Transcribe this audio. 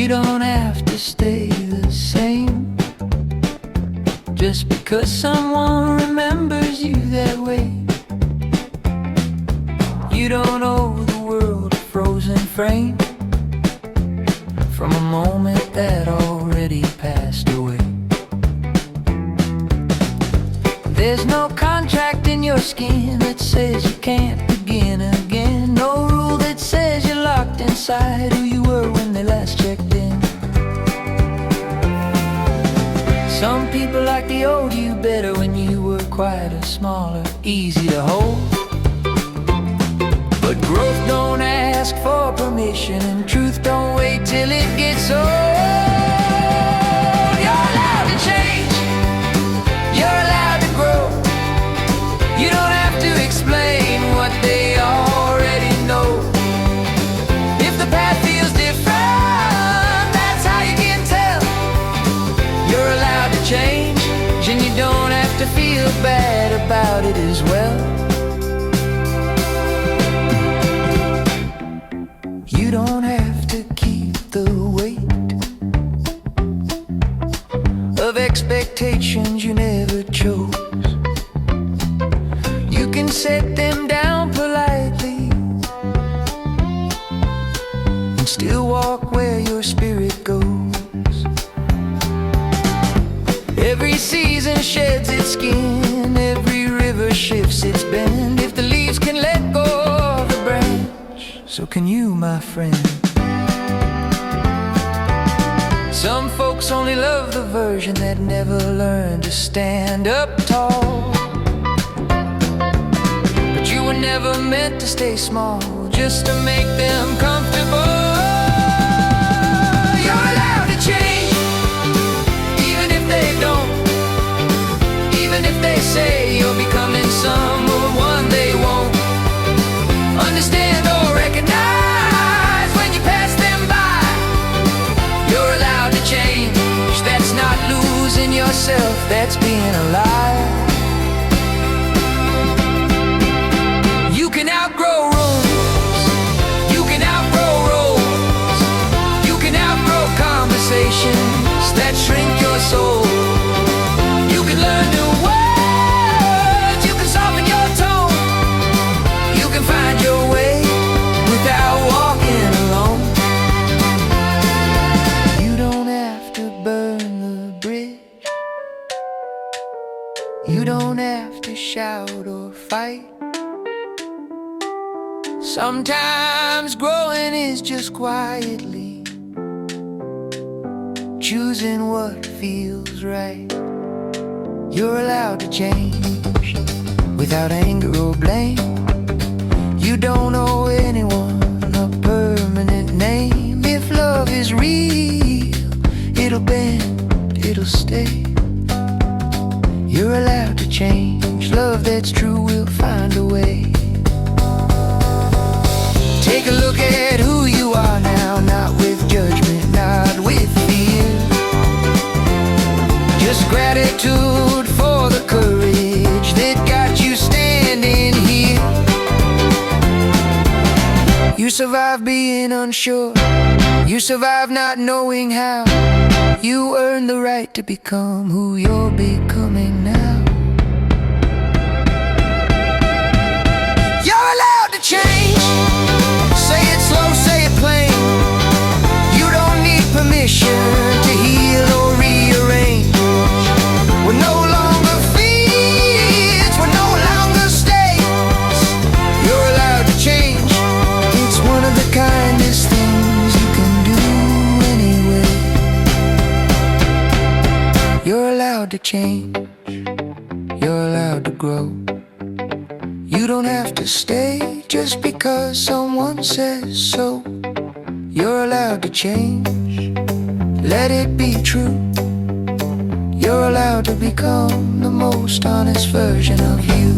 You don't have to stay the same just because someone remembers you that way. You don't owe the world a frozen frame from a moment that already passed away. There's no contract in your skin that says you can't begin again. No rule that says you're locked inside who you were when they last checked in. Some people like the old you better when you were quieter, smaller, easy to hold. But growth don't ask for permission, and truth don't wait till it gets old. You're allowed to change, you're allowed to grow. You don't have to explain what they already know. If the path feels different, that's how you can tell. You're allowed to change, and you don't have to feel bad about it as well. You don't have to keep the weight of expectations you never chose. You can set them down politely and still walk where your spirit goes. Every season sheds its skin, every river shifts its bend. If the leaves can let go of the branch, so can you, my friend. Some folks only love the version that never learned to stand up tall. But you were never meant to stay small just to make them comfortable. You're allowed to change, even if they don't. Even if they say you're becoming someone they won't understand or recognize when you pass them by. You're allowed to change, that's not losing yourself, that's being alive. You can outgrow rooms, you can outgrow roles, you can outgrow conversations that shrink your soul. You can learn new words, you can soften your tone, you can find your way without walking alone. You don't have to burn the bridge, you don't have to shout or fight. Sometimes growing is just quietly choosing what feels right. You're allowed to change without anger or blame. You don't owe anyone a permanent name. If love is real, it'll bend, it'll stay. You're allowed to change, love that's true will find a way. Take a look at who you are now, not with judgment, not with fear. Just gratitude for the courage that got you standing here. You survived being unsure, you survived not knowing how. You earned the right to become who you're becoming now. You're allowed to change, say it slow, say it plain. You don't need permission to heal or rearrange. We're no longer fears, we're no longer states. You're allowed to change, it's one of the kindest things you can do anyway. You're allowed to change, you're allowed to grow. You don't have to stay just because someone says so. You're allowed to change, let it be true. You're allowed to become the most honest version of you.